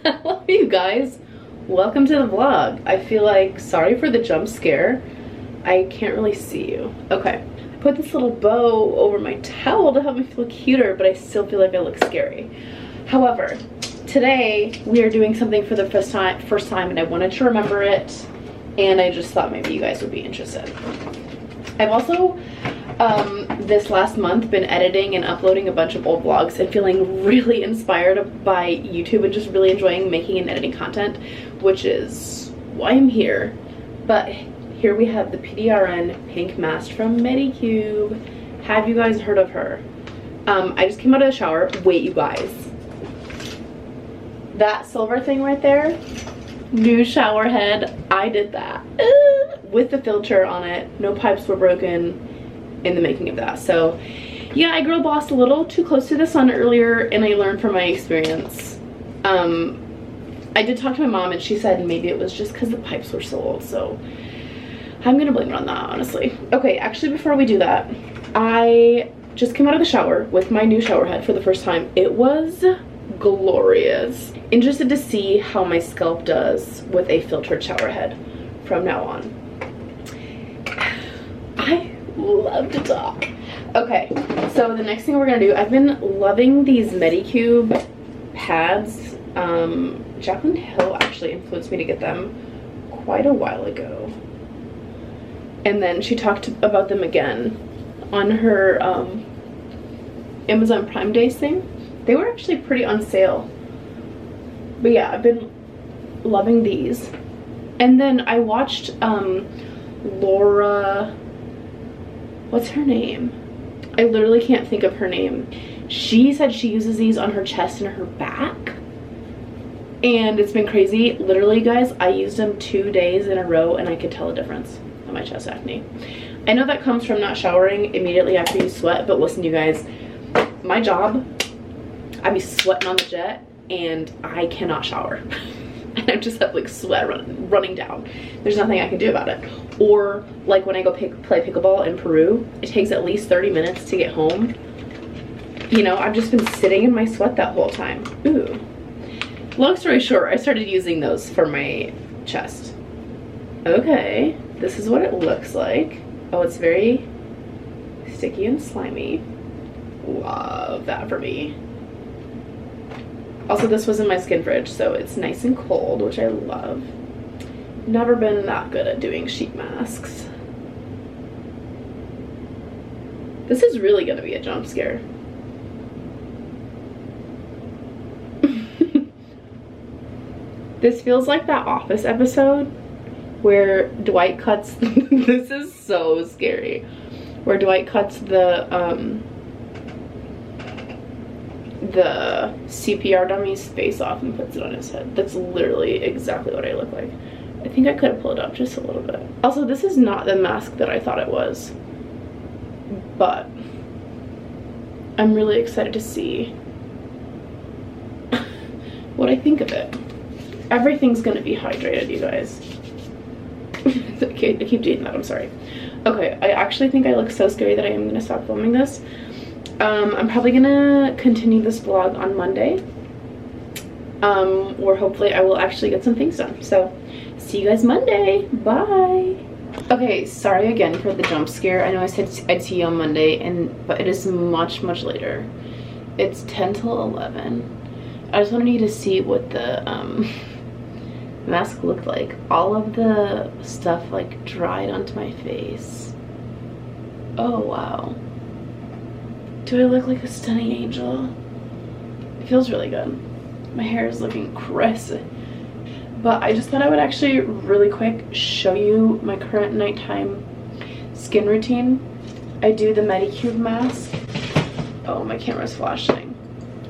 Hello you guys, welcome to the vlog. I feel like, sorry for the jump scare. I can't really see you. Okay, I put this little bow over my towel to help me feel cuter, but I still feel like I look scary. However, today we are doing something for the first time and I wanted to remember it, and I just thought maybe you guys would be interested. I've also this last month been editing and uploading a bunch of old vlogs and feeling really inspired by YouTube and just really enjoying making and editing content, which is why I'm here. But here we have the PDRN pink mask from Medicube. Have you guys heard of her? I just came out of the shower. Wait, you guys, that silver thing right there, new shower head, I did that with the filter on it. No pipes were broken in the making of that. So yeah, I girl bossed a little too close to the sun earlier, and I learned from my experience. I did talk to my mom and she said maybe it was just because the pipes were so old, so I'm gonna blame it on that, honestly. Okay, actually before we do that, I just came out of the shower with my new shower head for the first time. It was glorious. Interested to see how my scalp does with a filtered shower head from now on. I love to talk. Okay, so the next thing we're gonna do, I've been loving these Medicube pads. Jaclyn Hill actually influenced me to get them quite a while ago, and then she talked about them again on her Amazon Prime Days thing. They were actually pretty on sale, but yeah, I've been loving these. And then I watched Laura, what's her name? I literally can't think of her name. She said she uses these on her chest and her back, and it's been crazy. Literally, guys, I used them 2 days in a row and I could tell a difference on my chest acne. I know that comes from not showering immediately after you sweat, but listen, you guys, my job, I be sweating on the jet and I cannot shower. And I just have like sweat running down. There's nothing I can do about it. Or like when I go play pickleball in Peru, it takes at least 30 minutes to get home. You know, I've just been sitting in my sweat that whole time. Ooh. Long story short, I started using those for my chest. Okay, this is what it looks like. Oh, it's very sticky and slimy. Love that for me. Also, this was in my skin fridge, so it's nice and cold, which I love. Never been that good at doing sheet masks. This is really gonna be a jump scare. This feels like that Office episode where Dwight cuts this is so scary, where Dwight cuts the CPR dummy's face off and puts it on his head. That's literally exactly what I look like. I think I could have pulled it up just a little bit. Also, this is not the mask that I thought it was, but I'm really excited to see what I think of it. Everything's gonna be hydrated, you guys. I keep doing that, I'm sorry. Okay, I actually think I look so scary that I am gonna stop filming this. I'm probably gonna continue this vlog on Monday, where hopefully I will actually get some things done. So see you guys Monday. Bye. Okay, sorry again for the jump scare. I know I said I'd see you on Monday, but it is much later. It's 10 till 11. I just wanted you to see what the mask looked like. All of the stuff like dried onto my face. Oh wow. Do I look like a stunning angel? It feels really good. My hair is looking crisp. But I just thought I would actually really quick show you my current nighttime skin routine. I do the Medicube mask. Oh, my camera's flashing.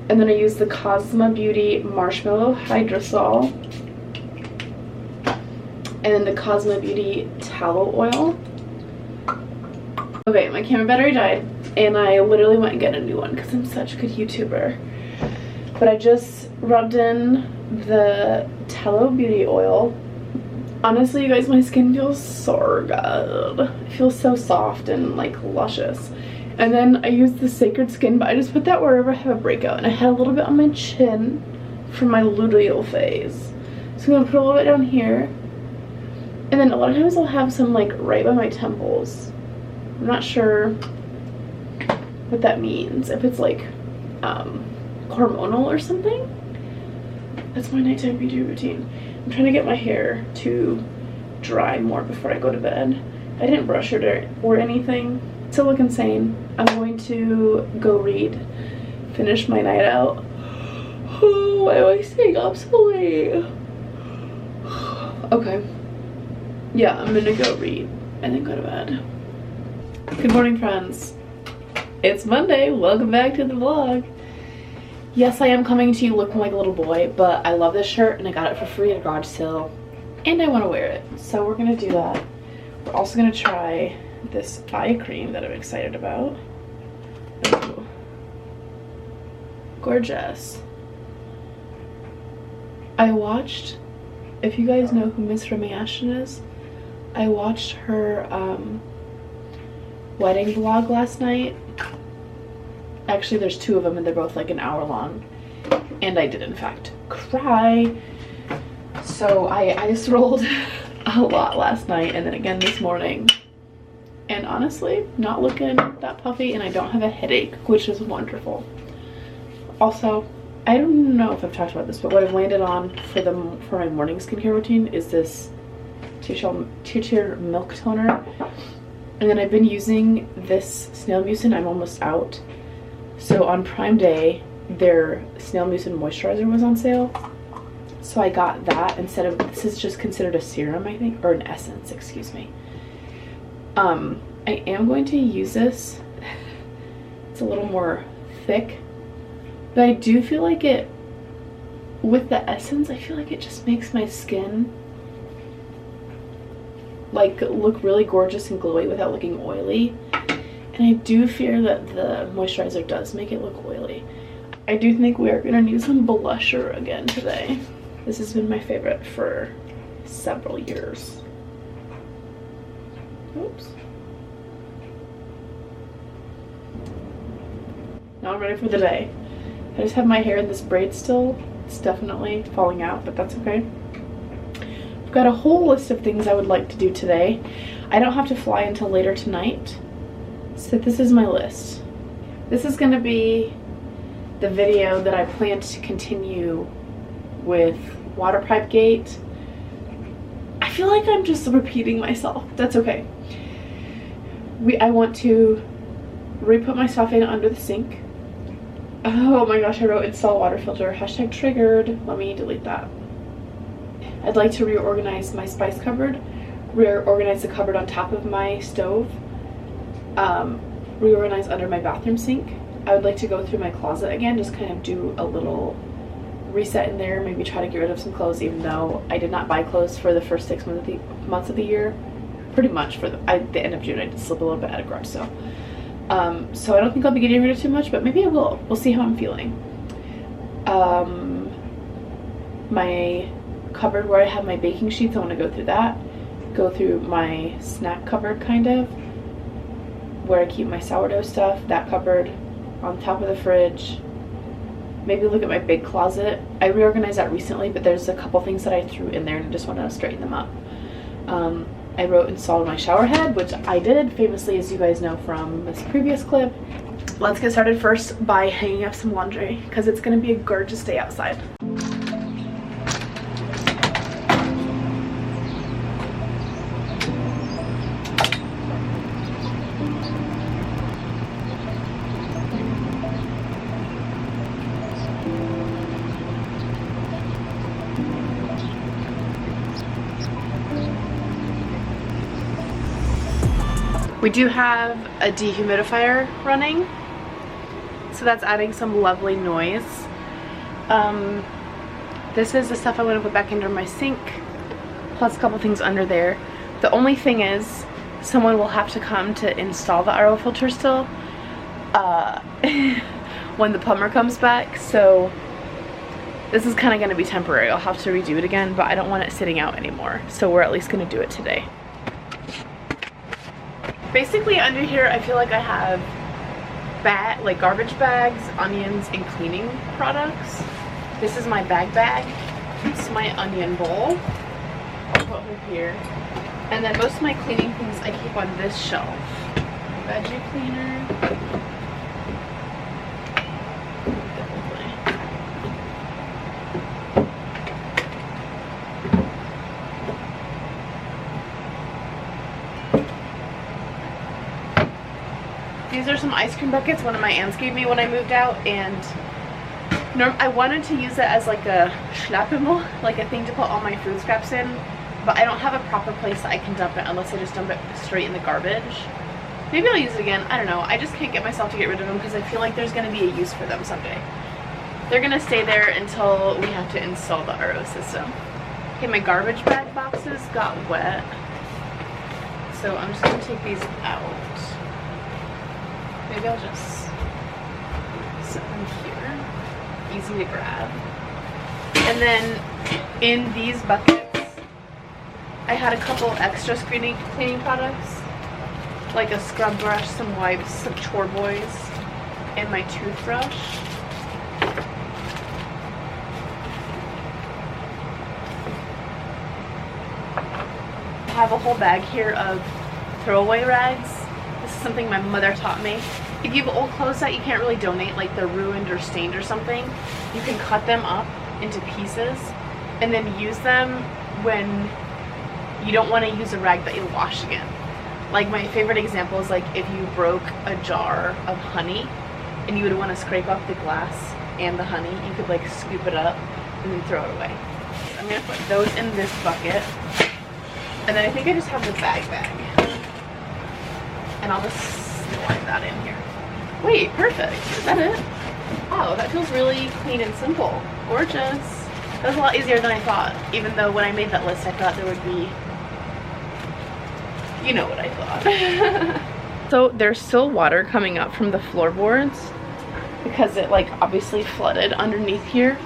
And then I use the Cosmo Beauty Marshmallow Hydrosol. And then the Cosmo Beauty Tallow Oil. Okay, my camera battery died, and I literally went and got a new one because I'm such a good YouTuber. But I just rubbed in the Tallow Beauty Oil. Honestly, you guys, my skin feels so good. It feels so soft and like luscious. And then I used the Sacred Skin, but I just put that wherever I have a breakout. And I had a little bit on my chin from my luteal phase. So I'm gonna put a little bit down here. And then a lot of times I'll have some like right by my temples. I'm not sure what that means. If it's like hormonal or something. That's my nighttime beauty routine. I'm trying to get my hair to dry more before I go to bed. I didn't brush it or anything. Still look insane. I'm going to go read, finish my night out. Oh, why am I staying up so late? Okay. Yeah, I'm gonna go read and then go to bed. Good morning, friends. It's Monday. Welcome back to the vlog. Yes, I am coming to you looking like a little boy, but I love this shirt and I got it for free at a garage sale and I want to wear it. So we're gonna do that. We're also gonna try this eye cream that I'm excited about. Ooh. Gorgeous. I watched, if you guys know who Miss Remy Ashton is, I watched her wedding vlog last night. Actually, there's two of them and they're both like an hour long. And I did in fact cry. So I ice rolled a lot last night and then again this morning. And honestly, not looking that puffy and I don't have a headache, which is wonderful. Also, I don't know if I've talked about this, but what I've landed on for my morning skincare routine is this Tear Milk Toner. And then I've been using this Snail Mucin. I'm almost out. So on Prime Day, their Snail Mucin moisturizer was on sale. So I got that instead of, this is just considered a serum, I think, or an essence, excuse me. I am going to use this. It's a little more thick. But I do feel like it, with the essence, I feel like it just makes my skin like look really gorgeous and glowy without looking oily. And I do fear that the moisturizer does make it look oily. I do think we are gonna need some blusher again today. This has been my favorite for several years. Oops. Now I'm ready for the day. I just have my hair in this braid still. It's definitely falling out, but that's okay. I've got a whole list of things I would like to do today. I don't have to fly until later tonight, so this is my list. This is going to be the video that I plan to continue with water pipe gate. I feel like I'm just repeating myself. That's okay. I want to re-put my stuff in under the sink. Oh my gosh, I wrote install water filter, hashtag triggered. Let me delete that. I'd like to reorganize my spice cupboard, reorganize the cupboard on top of my stove, reorganize under my bathroom sink. I would like to go through my closet again, just kind of do a little reset in there, maybe try to get rid of some clothes, even though I did not buy clothes for the first 6 months of the year. Pretty much for the end of June, I did slip a little bit at a garage sale. So I don't think I'll be getting rid of too much, but maybe I will. We'll see how I'm feeling. My cupboard where I have my baking sheets, I want to go through that. Go through my snack cupboard, kind of, where I keep my sourdough stuff. That cupboard on top of the fridge. Maybe look at my big closet. I reorganized that recently, but there's a couple things that I threw in there and I just want to straighten them up. I wrote installed my shower head, which I did famously, as you guys know from this previous clip. Let's get started first by hanging up some laundry because it's going to be a gorgeous day outside. We do have a dehumidifier running, so that's adding some lovely noise. This is the stuff I want to put back into my sink, plus a couple things under there. The only thing is, someone will have to come to install the RO filter still when the plumber comes back, so this is kind of going to be temporary. I'll have to redo it again, but I don't want it sitting out anymore, so we're at least going to do it today. Basically under here I feel like I have like garbage bags, onions, and cleaning products. This is my bag. This is my onion bowl. I'll put her here. And then most of my cleaning things I keep on this shelf. Veggie cleaner. These are some ice cream buckets one of my aunts gave me when I moved out, and I wanted to use it as like a Schlappimmel, like a thing to put all my food scraps in, but I don't have a proper place that I can dump it unless I just dump it straight in the garbage. Maybe I'll use it again, I don't know. I just can't get myself to get rid of them because I feel like there's going to be a use for them someday. They're going to stay there until we have to install the RO system. Okay, my garbage bag boxes got wet, so I'm just going to take these out. Maybe I'll just set them here. Easy to grab. And then in these buckets, I had a couple extra cleaning products, like a scrub brush, some wipes, some chore boys, and my toothbrush. I have a whole bag here of throwaway rags. This is something my mother taught me. If you have old clothes that you can't really donate, like they're ruined or stained or something, you can cut them up into pieces and then use them when you don't want to use a rag that you'll wash again. Like my favorite example is like if you broke a jar of honey and you would want to scrape off the glass and the honey, you could like scoop it up and then throw it away. So I'm going to put those in this bucket. And then I think I just have the bag. And I'll just slide that in here. Wait, perfect. Is that it? Wow, that feels really clean and simple. Gorgeous. That was a lot easier than I thought, even though when I made that list I thought there would be, you know what I thought. So there's still water coming up from the floorboards because it like obviously flooded underneath here.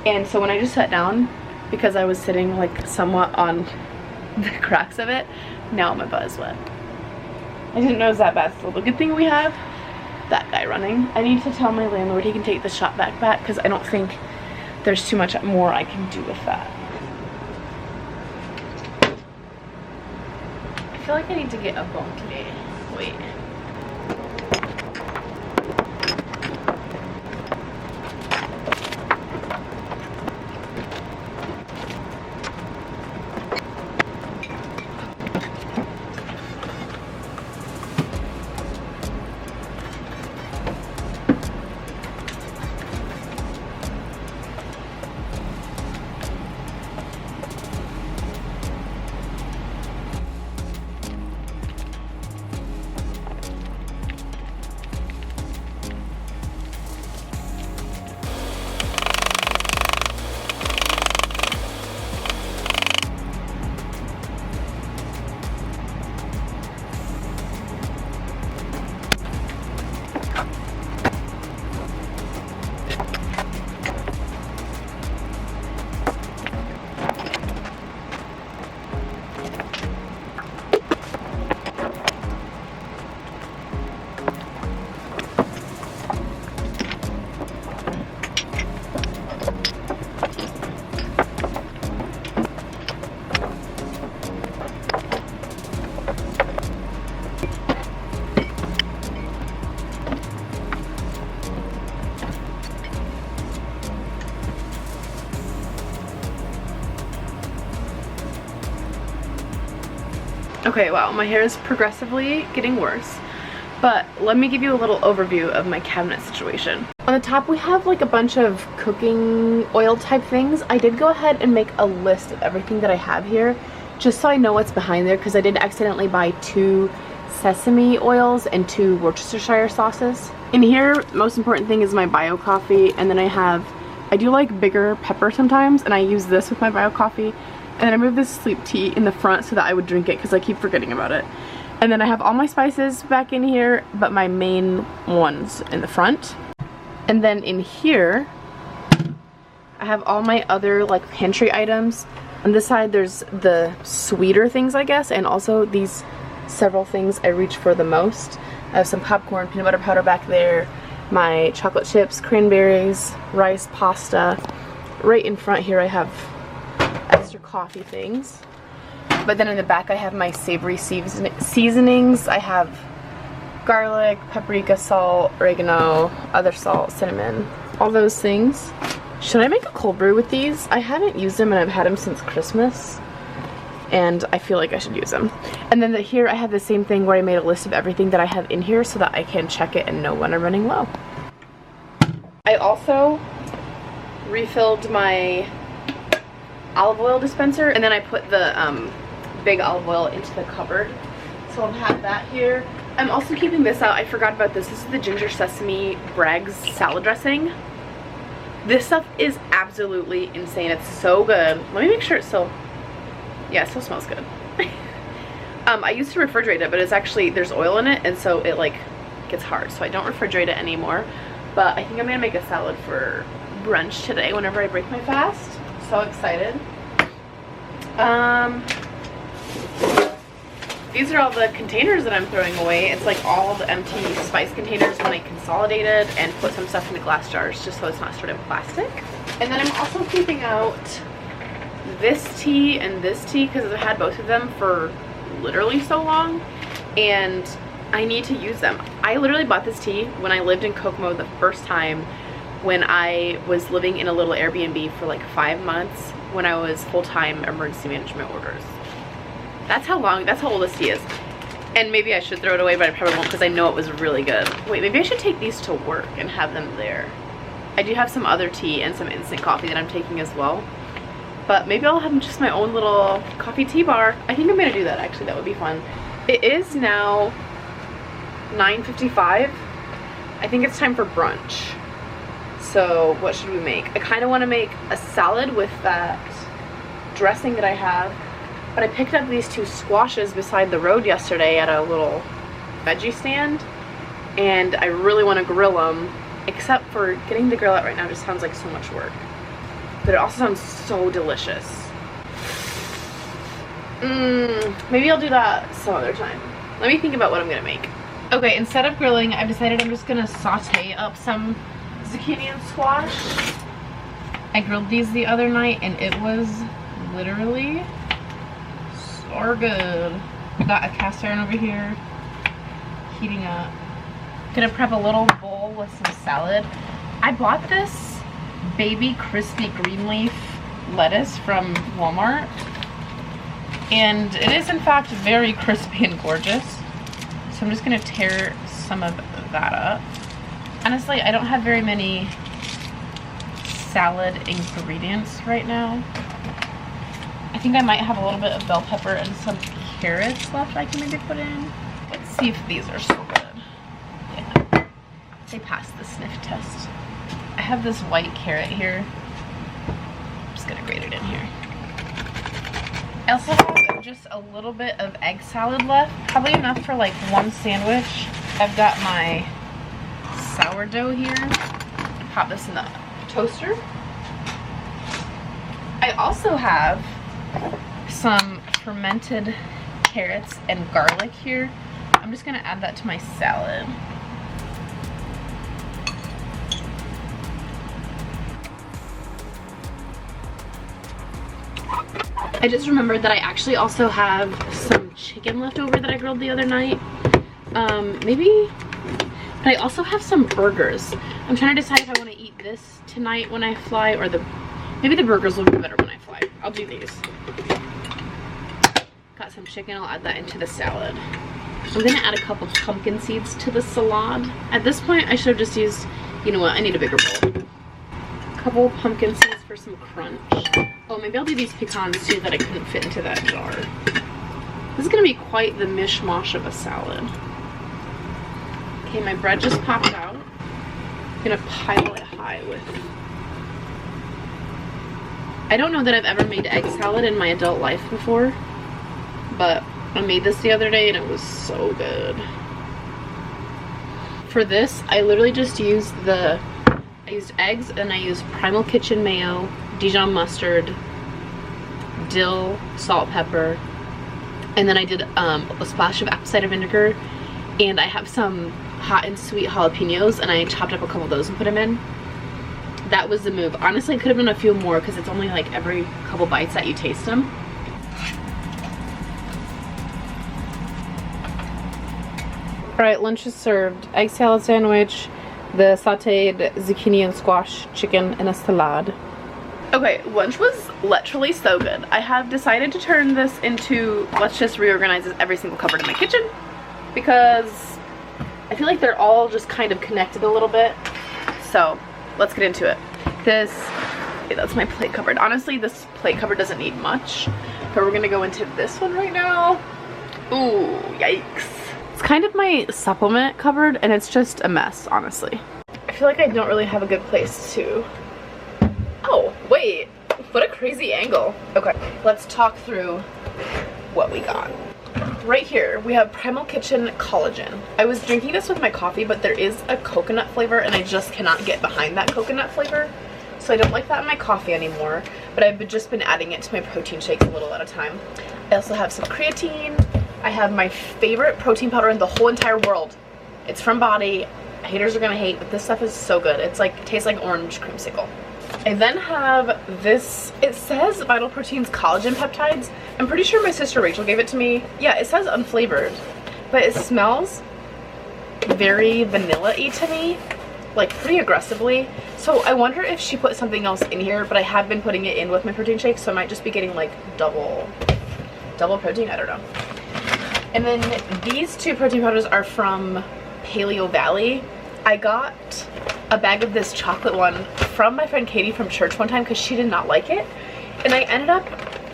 And so when I just sat down, because I was sitting like somewhat on the cracks of it, now my butt is wet. I didn't know it was that bad still. The good thing we have that guy running. I need to tell my landlord he can take the shop vac back because I don't think there's too much more I can do with that. I feel like I need to get a bone today. Wait. Okay, wow, my hair is progressively getting worse, but let me give you a little overview of my cabinet situation. On the top we have like a bunch of cooking oil type things. I did go ahead and make a list of everything that I have here just so I know what's behind there, because I did accidentally buy 2 sesame oils and 2 Worcestershire sauces. In here, most important thing is my bio coffee, and then I do like bigger pepper sometimes, and I use this with my bio coffee. And then I moved this sleep tea in the front so that I would drink it because I keep forgetting about it. And then I have all my spices back in here, but my main ones in the front. And then in here, I have all my other like pantry items. On this side, there's the sweeter things, I guess, and also these several things I reach for the most. I have some popcorn, peanut butter powder back there, my chocolate chips, cranberries, rice, pasta. right in front here I have extra coffee things. But then in the back I have my savory seasonings. I have garlic, paprika, salt, oregano, other salt, cinnamon, all those things. Should I make a cold brew with these? I haven't used them and I've had them since Christmas. And I feel like I should use them. And then here I have the same thing where I made a list of everything that I have in here so that I can check it and know when I'm running low. I also refilled my olive oil dispenser and then I put the big olive oil into the cupboard. So I'll have that here. I'm also keeping this out. I forgot about this. This is the ginger sesame Bragg's salad dressing. This stuff is absolutely insane. It's so good. Let me make sure it's still... Yeah, it still smells good. I used to refrigerate it, but it's actually, there's oil in it, and so it like gets hard. So I don't refrigerate it anymore. But I think I'm gonna make a salad for brunch today whenever I break my fast. So excited. These are all the containers that I'm throwing away. It's like all the empty spice containers when I consolidated and put some stuff into glass jars just so it's not stored in plastic. And then I'm also keeping out this tea and this tea because I've had both of them for literally so long and I need to use them. I literally bought this tea when I lived in Kokomo the first time when I was living in a little Airbnb for like 5 months when I was full-time emergency management orders. That's how old this tea is. And maybe I should throw it away, but I probably won't because I know it was really good. Wait, maybe I should take these to work and have them there. I do have some other tea and some instant coffee that I'm taking as well. But maybe I'll have just my own little coffee tea bar. I think I'm gonna do that actually, that would be fun. It is now 9:55. I think it's time for brunch. So what should we make? I kind of want to make a salad with that dressing that I have. But I picked up these 2 squashes beside the road yesterday at a little veggie stand. And I really want to grill them. Except for getting the grill out right now just sounds like so much work. But it also sounds so delicious. Maybe I'll do that some other time. Let me think about what I'm going to make. Okay, instead of grilling, I've decided I'm just going to saute up some zucchini and squash. I grilled these the other night and it was literally so good. I got a cast iron over here heating up. Gonna prep a little bowl with some salad. I bought this baby crispy green leaf lettuce from Walmart and it is in fact very crispy and gorgeous. So I'm just gonna tear some of that up. Honestly, I don't have very many salad ingredients right now. I think I might have a little bit of bell pepper and some carrots left I can maybe put in. Let's see if these are so good. Yeah, they passed the sniff test. I have this white carrot here. I'm just gonna grate it in here. I also have just a little bit of egg salad left, probably enough for like 1 sandwich. I've got my sourdough here. Pop this in the toaster. I also have some fermented carrots and garlic here. I'm just gonna add that to my salad. I just remembered that I actually also have some chicken left over that I grilled the other night. But I also have some burgers. I'm trying to decide if I want to eat this tonight when I fly or maybe the burgers will be better when I fly. I'll do these. Got some chicken, I'll add that into the salad. I'm gonna add a couple pumpkin seeds to the salad. At this point I should have just used, you know what, I need a bigger bowl. A couple pumpkin seeds for some crunch. Oh, maybe I'll do these pecans too that I couldn't fit into that jar. This is gonna be quite the mishmash of a salad. Okay, my bread just popped out. I'm gonna pile it high with... I don't know that I've ever made egg salad in my adult life before, but I made this the other day and it was so good. For this, I literally just used I used eggs and I used Primal Kitchen mayo, Dijon mustard, dill, salt, pepper, and then I did a splash of apple cider vinegar, and I have some hot and sweet jalapenos and I chopped up a couple of those and put them in. that was the move. Honestly, it could have been a few more because it's only like every couple bites that you taste them. All right, lunch is served. Egg salad sandwich, the sauteed zucchini and squash chicken, and a salad. Okay, lunch was literally so good. I have decided to turn this into, let's just reorganize every single cupboard in my kitchen because I feel like they're all just kind of connected a little bit. So let's get into it. This, okay, that's my plate cupboard. Honestly, this plate cupboard doesn't need much, but we're gonna go into this one right now. Ooh, yikes. It's kind of my supplement cupboard and it's just a mess, honestly. I feel like I don't really have a good place to... Oh, wait, what a crazy angle. Okay, let's talk through what we got. Right here, we have Primal Kitchen Collagen. I was drinking this with my coffee, but there is a coconut flavor and I just cannot get behind that coconut flavor. So I don't like that in my coffee anymore, but I've just been adding it to my protein shakes a little at a time. I also have some creatine. I have my favorite protein powder in the whole entire world. It's from Body. Haters are gonna hate, but this stuff is so good. It's like, tastes like orange creamsicle. I then have this, it says Vital Proteins Collagen Peptides. I'm pretty sure my sister Rachel gave it to me. Yeah, it says unflavored, but it smells very vanilla-y to me, like pretty aggressively. So I wonder if she put something else in here, but I have been putting it in with my protein shake, so I might just be getting like double protein, I don't know. And then these two protein powders are from Paleo Valley. I got a bag of this chocolate one from my friend Katie from church one time because she did not like it. And I ended up,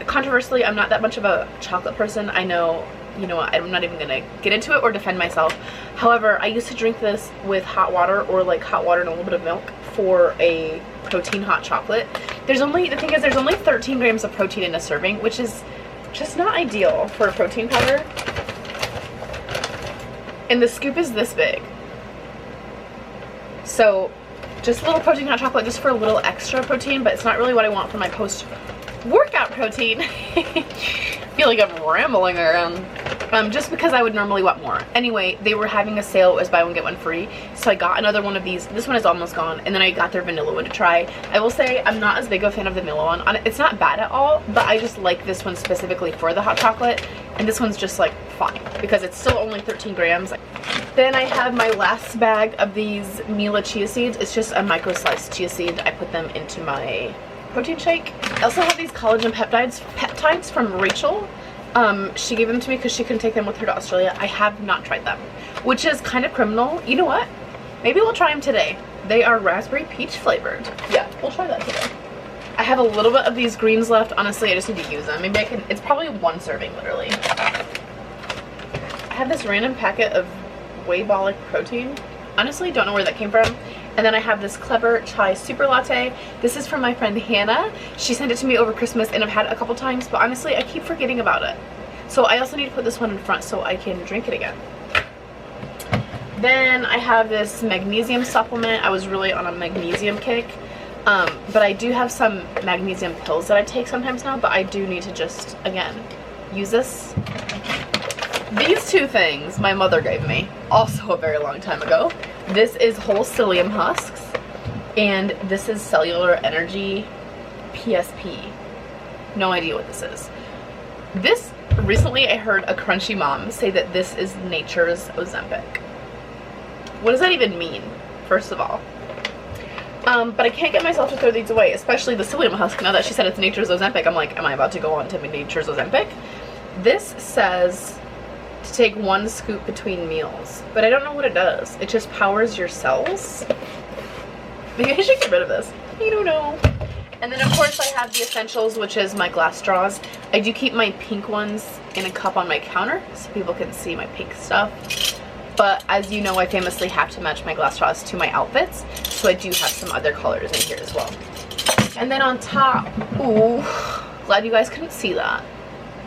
controversially, I'm not that much of a chocolate person. I know, you know what, I'm not even gonna get into it or defend myself. However, I used to drink this with hot water or like hot water and a little bit of milk for a protein hot chocolate. The thing is there's only 13 grams of protein in a serving, which is just not ideal for a protein powder. And the scoop is this big. So just a little protein hot chocolate just for a little extra protein, but it's not really what I want for my post-workout protein. I feel like I'm rambling around. Just because I would normally want more. Anyway, they were having a sale. It was buy one get one free. So I got another one of these. This one is almost gone. And then I got their vanilla one to try. I will say I'm not as big of a fan of the vanilla one. It's not bad at all, but I just like this one specifically for the hot chocolate. And this one's just like fine because it's still only 13 grams. Then I have my last bag of these Mila chia seeds. It's just a micro sliced chia seed. I put them into my protein shake. I also have these collagen peptides from Rachel. She gave them to me because she couldn't take them with her to Australia. I have not tried them, which is kind of criminal. You know what? Maybe we'll try them today. They are raspberry peach flavored. Yeah, we'll try that today. I have a little bit of these greens left. Honestly, I just need to use them. Maybe I can, it's probably one serving literally. I have this random packet of Waybolic protein. Honestly, don't know where that came from. And then I have this Clever Chai Super Latte. This is from my friend Hannah. She sent it to me over Christmas and I've had it a couple times, but honestly, I keep forgetting about it. So I also need to put this one in front so I can drink it again. Then I have this magnesium supplement. I was really on a magnesium kick. But I do have some magnesium pills that I take sometimes now, but I do need to just, again, use this. These two things my mother gave me, also a very long time ago. This is whole psyllium husks, and this is Cellular Energy PSP. No idea what this is. This, recently I heard a crunchy mom say that this is nature's Ozempic. What does that even mean, first of all? But I can't get myself to throw these away, especially the psyllium husk. Now that she said it's nature's Ozempic, I'm like, am I about to go on to nature's Ozempic? This says to take 1 scoop between meals, but I don't know what it does. It just powers your cells. Maybe I should get rid of this. I don't know. And then of course I have the essentials, which is my glass straws. I do keep my pink ones in a cup on my counter so people can see my pink stuff. But as you know, I famously have to match my glass straws to my outfits, so I do have some other colors in here as well. And then on top, ooh, glad you guys couldn't see that,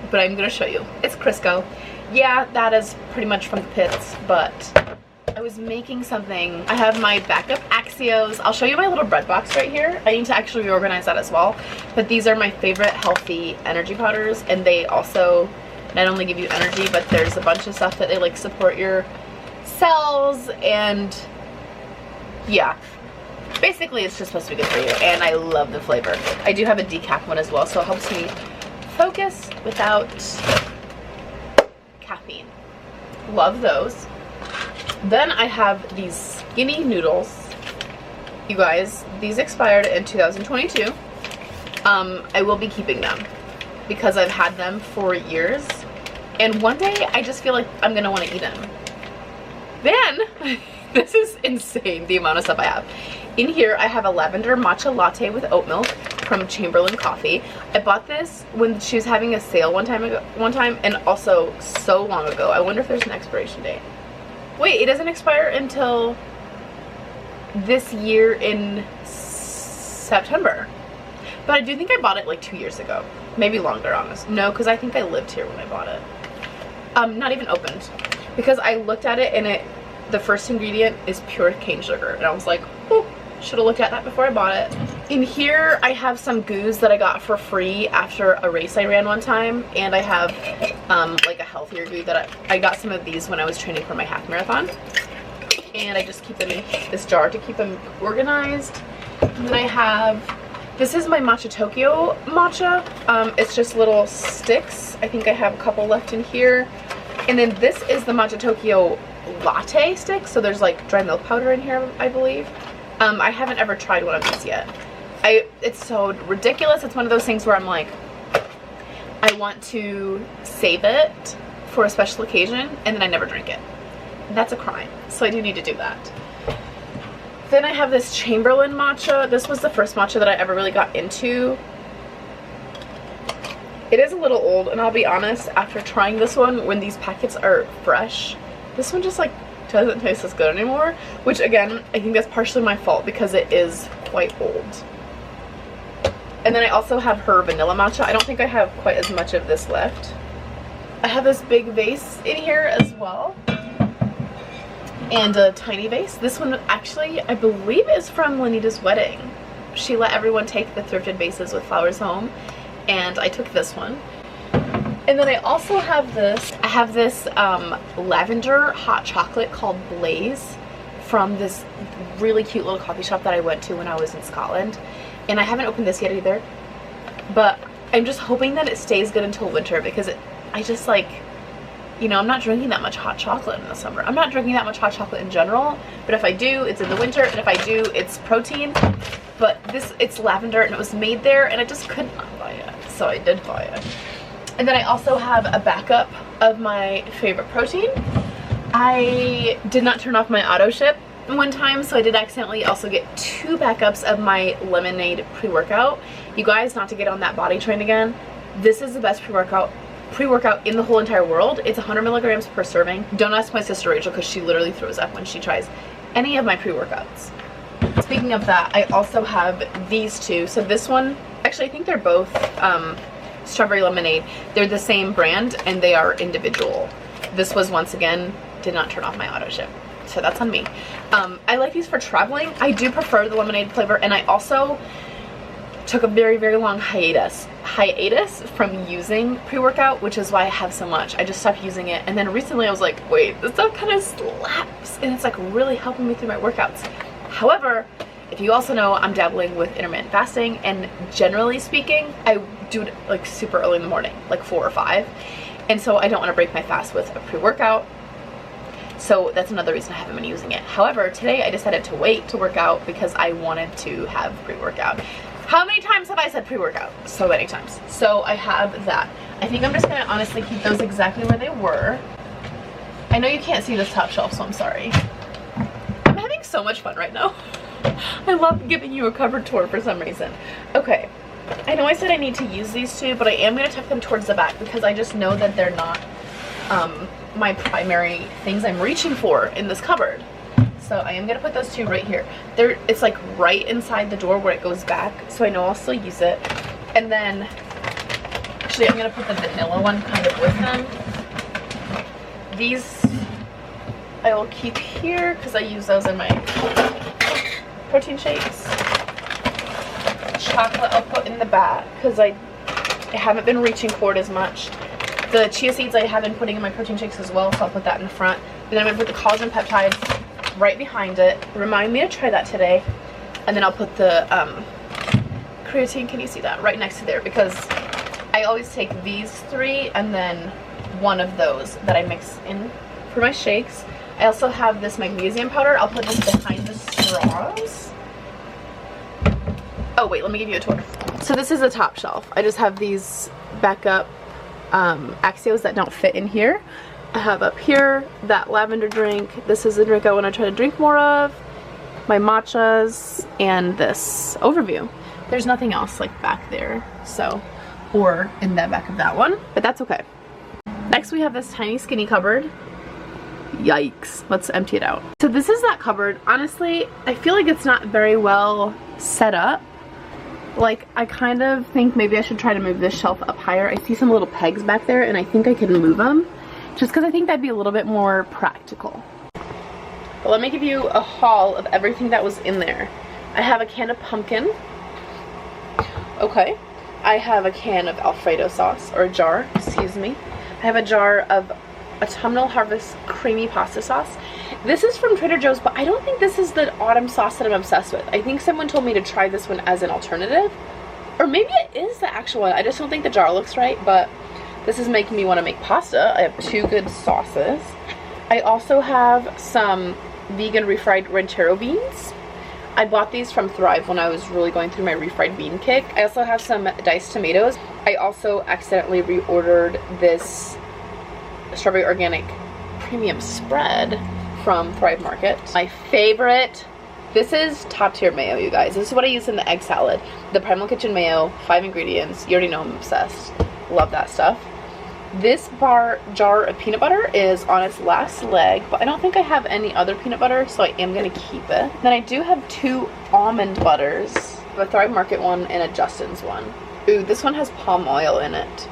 but I'm gonna show you. It's Crisco. Yeah, that is pretty much from the pits, but I was making something. I have my backup Axios. I'll show you my little bread box right here. I need to actually reorganize that as well. But these are my favorite healthy energy powders, and they also not only give you energy, but there's a bunch of stuff that they like support your cells, and yeah, Basically, it's just supposed to be good for you, and I love the flavor. I do have a decaf one as well, so it helps me focus without caffeine. Love those. Then I have these skinny noodles. You guys, these expired in 2022. I will be keeping them because I've had them for years, and one day I just feel like I'm gonna want to eat them. Then, this is insane, the amount of stuff I have. In here, I have a lavender matcha latte with oat milk from Chamberlain Coffee. I bought this when she was having a sale one time, and also so long ago. I wonder if there's an expiration date. Wait, it doesn't expire until this year in September. But I do think I bought it like 2 years ago. Maybe longer, honest. No, because I think I lived here when I bought it. Not even opened. Because I looked at it and the first ingredient is pure cane sugar. And I was like, oh, should have looked at that before I bought it. In here, I have some goos that I got for free after a race I ran one time. And I have like a healthier goo that I got some of these when I was training for my half marathon. And I just keep them in this jar to keep them organized. And then I have, this is my Matcha Tokyo matcha. It's just little sticks. I think I have a couple left in here. And then this is the Matcha Tokyo latte sticks. So there's like dry milk powder in here, I believe. I haven't ever tried one of these yet. It's so ridiculous. It's one of those things where I'm like, I want to save it for a special occasion, and then I never drink it. That's a crime. So I do need to do that. Then I have this Chamberlain matcha. This was the first matcha that I ever really got into. It is a little old, and I'll be honest, after trying this one, when these packets are fresh, this one just like doesn't taste as good anymore, which again, I think that's partially my fault because it is quite old. And then I also have her vanilla matcha. I don't think I have quite as much of this left. I have this big vase in here as well, and a tiny vase. This one actually, I believe, is from Lanita's wedding. She let everyone take the thrifted vases with flowers home, and I took this one. And then I also have this. I have this lavender hot chocolate called Blaze from this really cute little coffee shop that I went to when I was in Scotland. And I haven't opened this yet either. But I'm just hoping that it stays good until winter because I just like, you know, I'm not drinking that much hot chocolate in the summer. I'm not drinking that much hot chocolate in general. But if I do, it's in the winter. And if I do, it's protein. But it's lavender, and it was made there, and I just could not buy it. So I did buy it. And then I also have a backup of my favorite protein. I did not turn off my auto ship one time, so I did accidentally also get 2 backups of my lemonade pre-workout. You guys, not to get on that body train again, this is the best pre-workout in the whole entire world. It's 100 milligrams per serving. Don't ask my sister Rachel because she literally throws up when she tries any of my pre-workouts. Speaking of that, I also have these two. So this one, actually I think they're both strawberry lemonade. They're the same brand and they are individual. This was, once again, did not turn off my auto ship, so that's on me. I like these for traveling. I do prefer the lemonade flavor, and I also took a very, very long hiatus from using pre-workout, which is why I have so much. I just stopped using it, and then recently I was like, wait, this stuff kind of slaps, and it's like really helping me through my workouts. However, if you also know, I'm dabbling with intermittent fasting, and generally speaking, I do it like super early in the morning, like 4 or 5, and so I don't want to break my fast with a pre-workout. So that's another reason I haven't been using it. However, today I decided to wait to work out because I wanted to have pre-workout. How many times have I said pre-workout? So many times. So I have that. I think I'm just gonna honestly keep those exactly where they were. I know you can't see this top shelf, so I'm sorry. I'm having so much fun right now. I love giving you a cupboard tour for some reason. Okay, I know I said I need to use these two, but I am gonna tuck them towards the back because I just know that they're not my primary things I'm reaching for in this cupboard. So I am gonna put those two right here. It's like right inside the door where it goes back, so I know I'll still use it. And then, actually I'm gonna put the vanilla one kind of with them. These I will keep here because I use those in my protein shakes. Chocolate I'll put in the back because I haven't been reaching for it as much. The chia seeds I have been putting in my protein shakes as well, so I'll put that in the front. And then I'm going to put the collagen peptides right behind it. Remind me to try that today. And then I'll put the creatine, can you see that, right next to there, because I always take these 3 and then one of those that I mix in for my shakes. I also have this magnesium powder. I'll put this behind the straws. Oh wait, let me give you a tour. So this is a top shelf. I just have these backup Axios that don't fit in here. I have up here that lavender drink. This is a drink I want to try to drink more of. My matchas and this overview. There's nothing else like back there, so, or in the back of that one, but that's okay. Next we have this tiny skinny cupboard. Yikes, let's empty it out. So this is that cupboard. Honestly, I feel like it's not very well set up. Like, I kind of think maybe I should try to move this shelf up higher. I see some little pegs back there and I think I can move them, just because I think that'd be a little bit more practical. But let me give you a haul of everything that was in there. I have a can of pumpkin. Okay. I have a can of Alfredo sauce, or a jar, excuse me. I have a jar of Autumnal Harvest creamy pasta sauce. This is from Trader Joe's, but I don't think this is the autumn sauce that I'm obsessed with. I think someone told me to try this one as an alternative, or maybe it is the actual one. I just don't think the jar looks right, but this is making me want to make pasta. I have 2 good sauces. I also have some vegan refried ranchero beans. I bought these from Thrive when I was really going through my refried bean kick. I also have some diced tomatoes. I also accidentally reordered this strawberry organic premium spread from Thrive Market. My favorite, this is top tier mayo, you guys. This is what I use in the egg salad. The Primal Kitchen mayo, 5 ingredients. You already know I'm obsessed. Love that stuff. This jar of peanut butter is on its last leg, but I don't think I have any other peanut butter, so I am gonna keep it. Then I do have 2 almond butters. I have a Thrive Market one and a Justin's one. Ooh, this one has palm oil in it.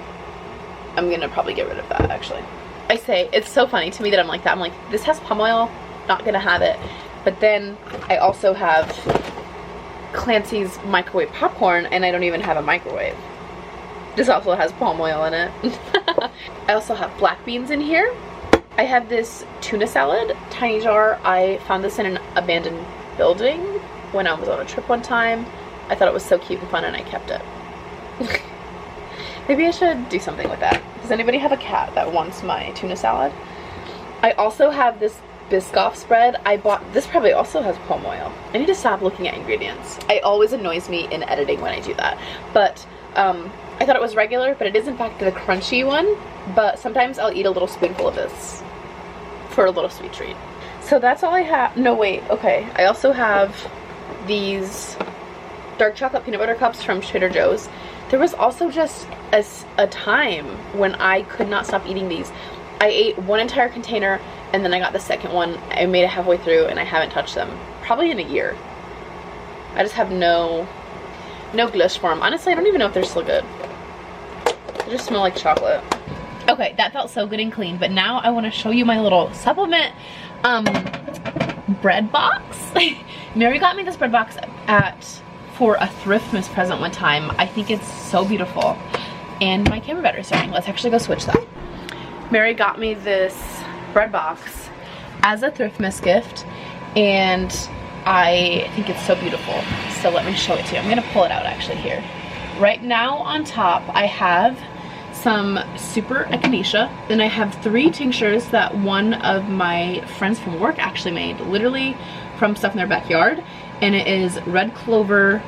I'm gonna probably get rid of that, actually. I say, it's so funny to me that I'm like that. I'm like, this has palm oil, not gonna have it. But then I also have Clancy's microwave popcorn, and I don't even have a microwave. This also has palm oil in it. I also have black beans in here. I have this tuna salad, tiny jar. I found this in an abandoned building when I was on a trip one time. I thought it was so cute and fun and I kept it. Maybe I should do something with that. Does anybody have a cat that wants my tuna salad? I also have this Biscoff spread. I bought, this probably also has palm oil. I need to stop looking at ingredients. It always annoys me in editing when I do that. But I thought it was regular, but it is in fact the crunchy one. But sometimes I'll eat a little spoonful of this for a little sweet treat. So that's all I have. No, wait, okay. I also have these dark chocolate peanut butter cups from Trader Joe's. There was also just a time when I could not stop eating these. I ate one entire container and then I got the second one. I made it halfway through and I haven't touched them probably in a year. I just have no glish for them. Honestly, I don't even know if they're still good. They just smell like chocolate. Okay, that felt so good and clean, but now I want to show you my little supplement bread box. Mary got me this bread box for a Thriftmas present one time. I think it's so beautiful. And my camera battery's starting. Let's actually go switch that. Mary got me this bread box as a Thriftmas gift, and I think it's so beautiful. So let me show it to you. I'm gonna pull it out actually here. Right now on top I have some super echinacea. Then I have 3 tinctures that one of my friends from work actually made, literally from stuff in their backyard. And it is red clover,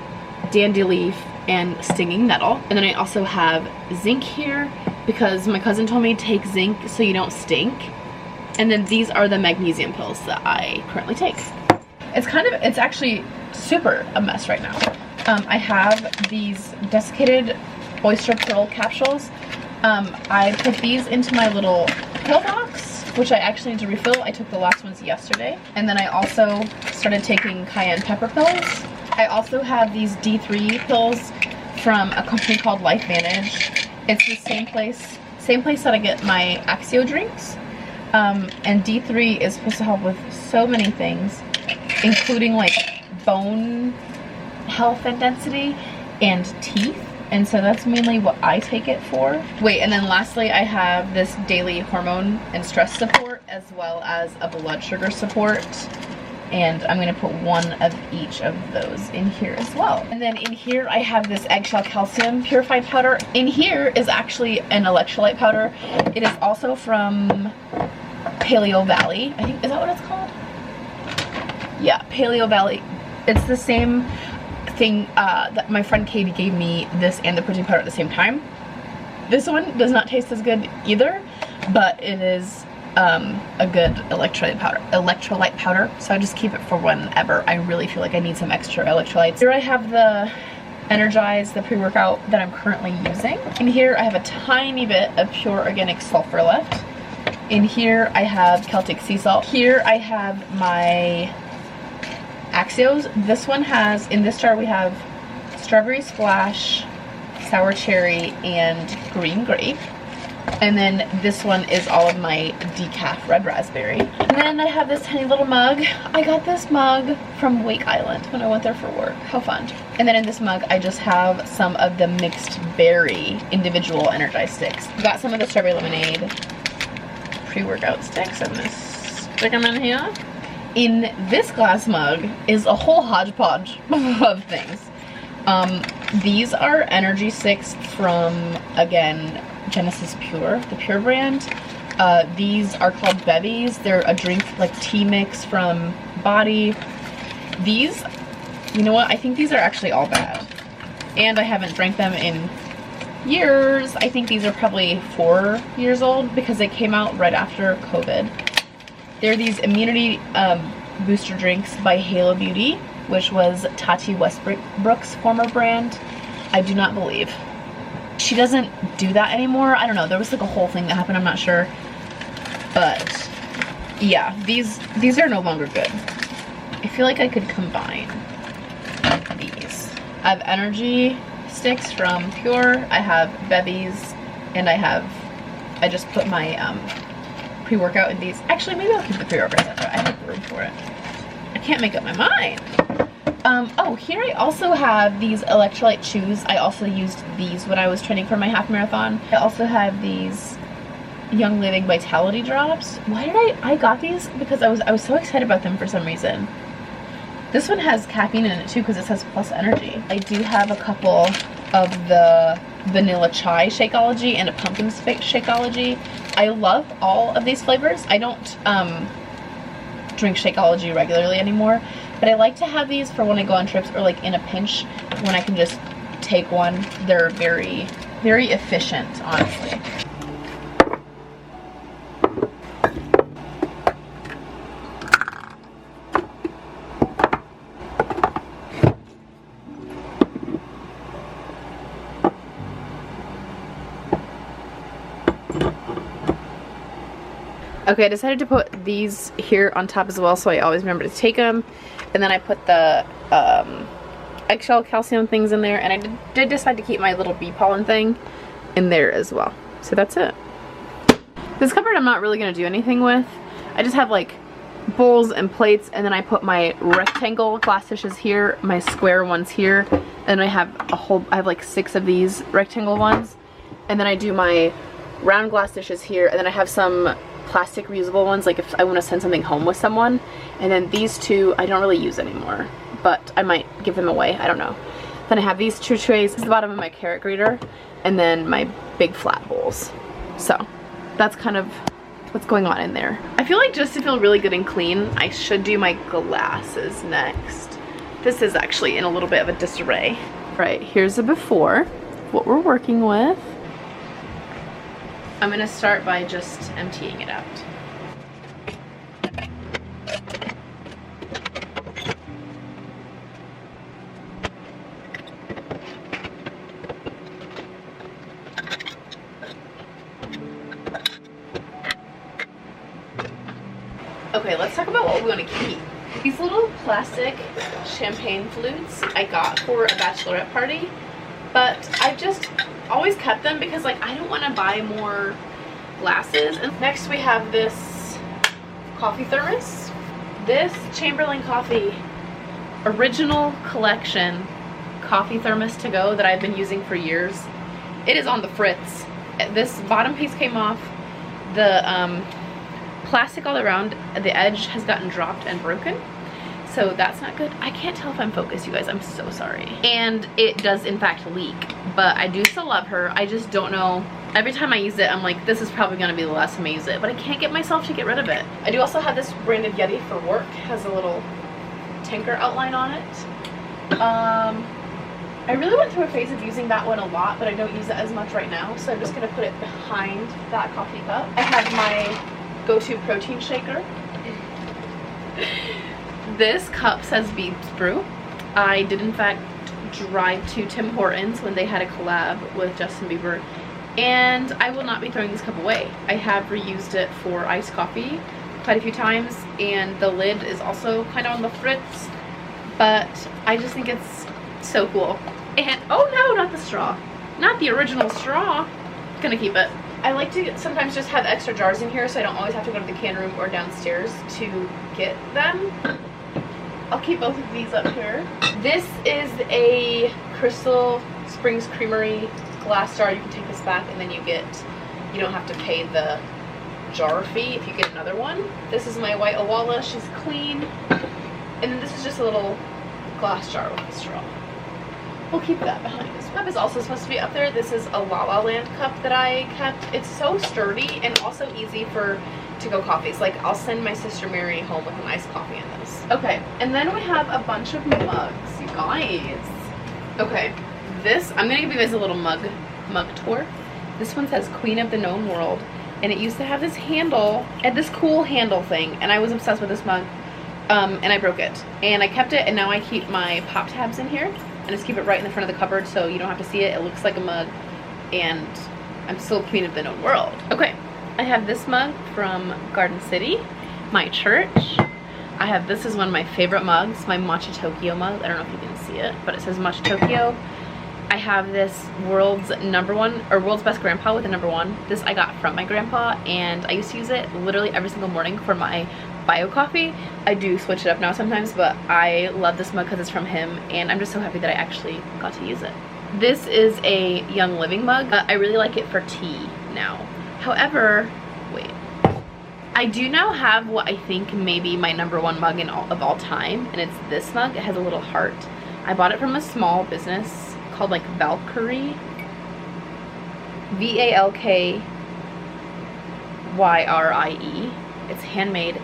dandyleaf, and stinging nettle. And then I also have zinc here because my cousin told me to take zinc so you don't stink. And then these are the magnesium pills that I currently take. It's actually super a mess right now. I have these desiccated oyster pearl capsules. I put these into my little pill box, which I actually need to refill. I took the last ones yesterday. And then I also started taking cayenne pepper pills. I also have these D3 pills from a company called LifeVantage. It's the same place that I get my Axio drinks. And D3 is supposed to help with so many things, including like bone health and density and teeth. And so that's mainly what I take it for. Wait, and then lastly I have this daily hormone and stress support as well as a blood sugar support. and I'm gonna put one of each of those in here as well. And then in here I have this eggshell calcium purified powder. In here is actually an electrolyte powder. It is also from Paleo Valley. I think, is that what it's called? Yeah, Paleo Valley. It's the same thing that my friend Katie gave me, this and the protein powder at the same time. This one does not taste as good either, but it is a good electrolyte powder, so I just keep it for whenever I really feel like I need some extra electrolytes. Here I have the Energize, the pre-workout that I'm currently using. In here I have a tiny bit of pure organic sulfur left. In here I have Celtic sea salt. Here I have my Axios. This one has, in this jar we have strawberry splash, sour cherry, and green grape. And then this one is all of my decaf red raspberry. And then I have this tiny little mug. I got this mug from Wake Island when I went there for work. How fun. And then in this mug I just have some of the mixed berry individual Energize sticks. Got some of the strawberry lemonade pre-workout sticks. I'm gonna stick them in here. In this glass mug is a whole hodgepodge of things. These are energy sticks from, again, Genesis Pure, the Pure brand. These are called Bevies. They're a drink like tea mix from Body. These, you know what, I think these are actually all bad. And I haven't drank them in years. I think these are probably 4 years old because they came out right after COVID. They're these immunity booster drinks by Halo Beauty, which was Tati Westbrook's former brand. I do not believe. She doesn't do that anymore. I don't know. There was like a whole thing that happened. I'm not sure. But yeah, these are no longer good. I feel like I could combine these. I have energy sticks from Pure. I have Bevies, and I just put my pre-workout in these. Actually, maybe I'll keep the pre-workout in there. I have room for it. I can't make up my mind. Oh, here I also have these electrolyte chews. I also used these when I was training for my half marathon. I also have these Young Living Vitality Drops. Why did I got these because I was so excited about them for some reason. This one has caffeine in it too because it says plus energy. I do have a couple of the vanilla chai Shakeology and a pumpkin Shakeology. I love all of these flavors. I don't drink Shakeology regularly anymore, but I like to have these for when I go on trips or like in a pinch when I can just take one. They're very, very efficient, honestly. Okay, I decided to put these here on top as well, so I always remember to take them. And then I put the eggshell calcium things in there, and I did decide to keep my little bee pollen thing in there as well. So that's it. This cupboard I'm not really going to do anything with. I just have like bowls and plates, and then I put my rectangle glass dishes here, my square ones here, and I have like 6 of these rectangle ones. And then I do my round glass dishes here, and then I have some plastic reusable ones, like if I want to send something home with someone. And then these 2 I don't really use anymore, but I might give them away, I don't know. Then I have these 2 trays. This is the bottom of my carrot grater, and then my big flat bowls. So that's kind of what's going on in there. I feel like just to feel really good and clean, I should do my glasses next. This is actually in a little bit of a disarray. Right, here's a before, what we're working with. I'm gonna start by just emptying it out. Okay, let's talk about what we want to keep. These little plastic champagne flutes I got for a bachelorette party, but I've just always kept them because like I don't want to buy more glasses. And next we have this coffee thermos. This Chamberlain Coffee original collection coffee thermos to go that I've been using for years. It is on the fritz. This bottom piece came off. The plastic all around the edge has gotten dropped and broken. so that's not good. I can't tell if I'm focused, you guys. I'm so sorry. And it does in fact leak, but I do still love her. I just don't know. Every time I use it, I'm like, this is probably gonna be the last time I use it, but I can't get myself to get rid of it. I do also have this branded Yeti for work. It has a little tanker outline on it. I really went through a phase of using that one a lot, but I don't use it as much right now, so I'm just gonna put it behind that coffee cup. I have my go-to protein shaker. This cup says Beebs Brew. I did in fact drive to Tim Hortons when they had a collab with Justin Bieber, and I will not be throwing this cup away. I have reused it for iced coffee quite a few times, and the lid is also kind of on the fritz, but I just think it's so cool. And oh no, not the straw, not the original straw. Gonna keep it. I like to sometimes just have extra jars in here so I don't always have to go to the can room or downstairs to get them. I'll keep both of these up here. This is a Crystal Springs Creamery glass jar. You can take this back and then you don't have to pay the jar fee if you get another one. This is my white Awala. She's clean. And then this is just a little glass jar with a straw. We'll keep that behind us. This cup is also supposed to be up there. This is a La La Land cup that I kept. It's so sturdy and also easy for to-go coffees. Like, I'll send my sister Mary home with an iced coffee in this. Okay, and then we have a bunch of mugs, you guys. Okay, this, I'm gonna give you guys a little mug tour. This one says Queen of the Known World, and it used to have this handle, and this cool handle thing, and I was obsessed with this mug, and I broke it. And I kept it, and now I keep my pop tabs in here. And just keep it right in the front of the cupboard so you don't have to see it. It looks like a mug, and I'm still Queen of the Known World. Okay, I have this mug from Garden City, my church. I have, this is one of my favorite mugs, my Matcha Tokyo mug. I don't know if you can see it, but it says Matcha Tokyo. I have this world's best grandpa with a #1. This I got from my grandpa, and I used to use it literally every single morning for my bio coffee. I do switch it up now sometimes, but I love this mug because it's from him, and I'm just so happy that I actually got to use it. This is a Young Living mug. I really like it for tea now. However, wait, I do now have what I think may be my #1 mug of all time, and it's this mug. It has a little heart. I bought it from a small business called like Valkyrie, VALKYRIE. It's handmade.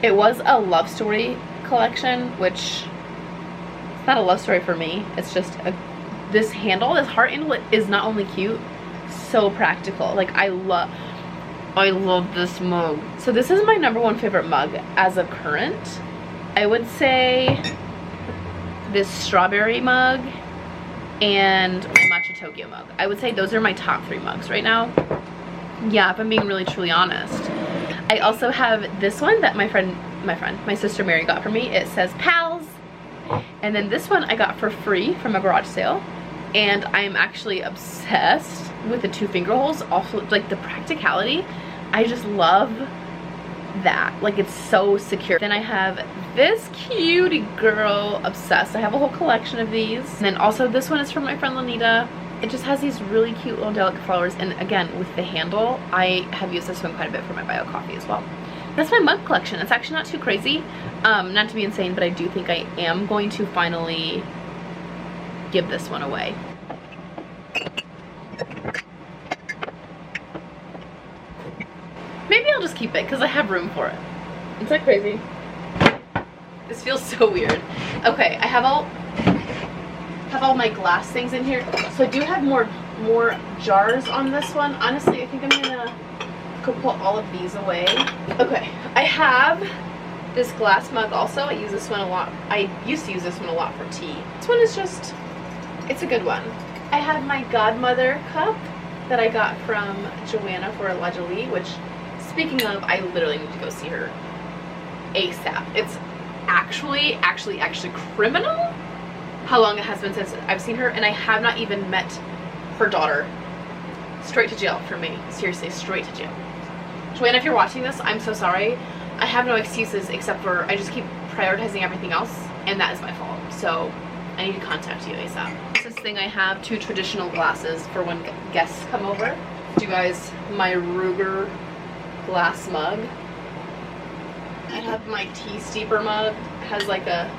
It was a love story collection, which it's not a love story for me. It's just this handle, this heart handle is not only cute, so practical. Like, I love this mug. So this is my #1 favorite mug as of current. I would say this strawberry mug and my Matcha Tokyo mug. I would say those are my top 3 mugs right now. Yeah, if I'm being really truly honest. I also have this one that my sister Mary got for me. It says Pals. And then this one I got for free from a garage sale. And I'm actually obsessed with the 2 finger holes. Also, like, the practicality. I just love that. Like, it's so secure. Then I have this cutie girl, obsessed. I have a whole collection of these. And then also this one is from my friend Lanita. It just has these really cute little delicate flowers, and again, with the handle, I have used this one quite a bit for my bio coffee as well. That's my mug collection. It's actually not too crazy, not to be insane, but I do think I am going to finally give this one away. Maybe I'll just keep it because I have room for it. Is that crazy? This feels so weird. Okay, I have all my glass things in here. So I do have more jars on this one. Honestly, I think I'm gonna go put all of these away. Okay, I have this glass mug also. I use this one a lot. I used to use this one a lot for tea. This one is just, it's a good one. I have my godmother cup that I got from Joanna for a La Jolie, which, speaking of, I literally need to go see her ASAP. It's actually criminal how long it has been since I've seen her, and I have not even met her daughter. Straight to jail for me. Seriously, straight to jail. Joanna, if you're watching this, I'm so sorry. I have no excuses except for I just keep prioritizing everything else, and that is my fault. So I need to contact you ASAP. This thing I have 2 traditional glasses for when guests come over. You guys, my Ruger glass mug. I have my tea steeper mug. has like a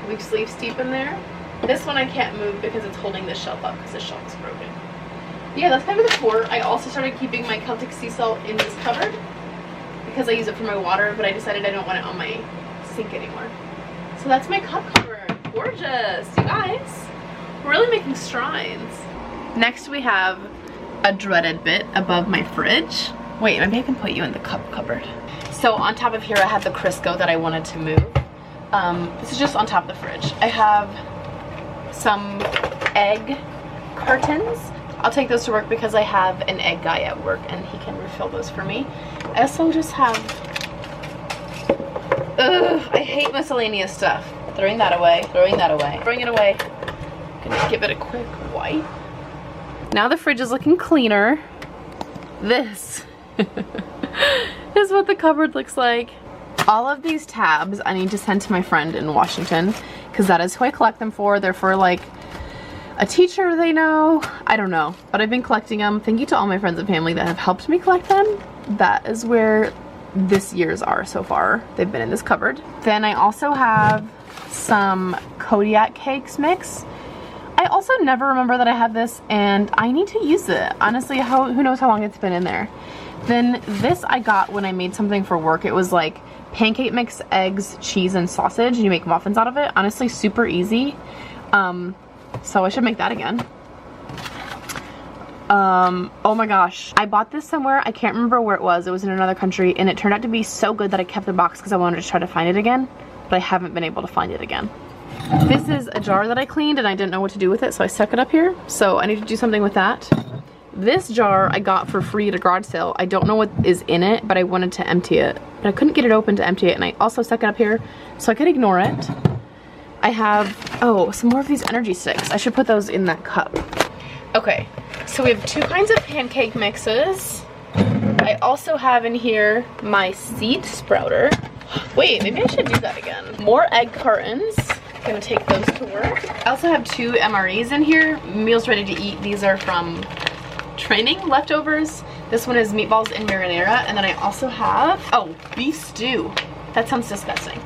loose leaf steep in there. This one I can't move because it's holding this shelf up because the shelf is broken. Yeah, that's kind of the core. I also started keeping my Celtic sea salt in this cupboard because I use it for my water, but I decided I don't want it on my sink anymore. So that's my cup cover. Gorgeous, you guys. We're really making strides. Next we have a dreaded bit above my fridge. Wait, maybe I can put you in the cup cupboard. So on top of here I have the Crisco that I wanted to move. This is just on top of the fridge. I have some egg cartons. I'll take those to work because I have an egg guy at work and he can refill those for me. I also just have, I hate miscellaneous stuff. Throwing that away, throwing that away, throwing it away. Gonna give it a quick wipe. Now the fridge is looking cleaner. This is what the cupboard looks like. All of these tabs I need to send to my friend in Washington because that is who I collect them for. They're for like a teacher they know. I don't know, but I've been collecting them. Thank you to all my friends and family that have helped me collect them. That is where this year's are so far. They've been in this cupboard. Then I also have some Kodiak cakes mix. I also never remember that I have this and I need to use it. Honestly, who knows how long it's been in there. Then this I got when I made something for work. It was like pancake mix, eggs, cheese, and sausage, and you make muffins out of it. Honestly, super easy. So I should make that again. Oh my gosh. I bought this somewhere. I can't remember where it was. It was in another country, and it turned out to be so good that I kept the box because I wanted to try to find it again, but I haven't been able to find it again. This is a jar that I cleaned and I didn't know what to do with it, so I stuck it up here. So I need to do something with that. This jar I got for free at a garage sale. I don't know what is in it, but I wanted to empty it. But I couldn't get it open to empty it, and I also stuck it up here so I could ignore it. I have, oh, some more of these energy sticks. I should put those in that cup. Okay, so we have two kinds of pancake mixes. I also have in here my seed sprouter. Wait, maybe I should do that again. More egg cartons. I'm gonna take those to work. I also have two MREs in here, meals ready to eat. These are from training leftovers. This one is meatballs in marinara, and then I also have, oh, beef stew. That sounds disgusting.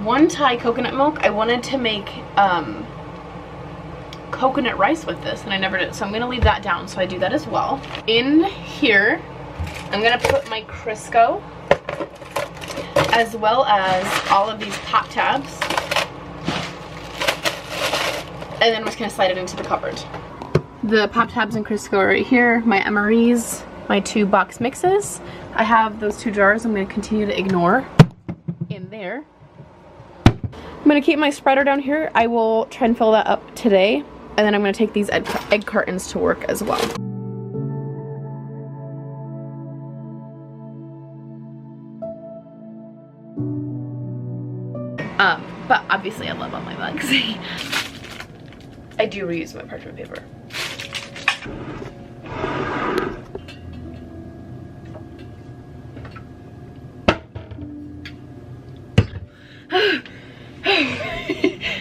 One Thai coconut milk. I wanted to make coconut rice with this, and I never did, so I'm gonna leave that down, so I do that as well. In here, I'm gonna put my Crisco, as well as all of these pop tabs, and then I'm just gonna slide it into the cupboard. The pop tabs and Crisco are right here, my MREs, my two box mixes. I have those two jars I'm gonna continue to ignore in there. I'm gonna keep my spreader down here. I will try and fill that up today, and then I'm gonna take these egg cartons to work as well. But obviously I love all my mugs. I do reuse my parchment paper.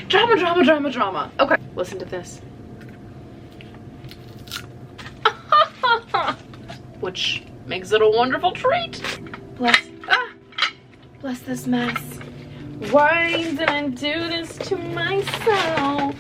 Drama, drama, drama, drama. Okay, listen to this. Which makes it a wonderful treat. Bless this mess. Why did I do this to myself?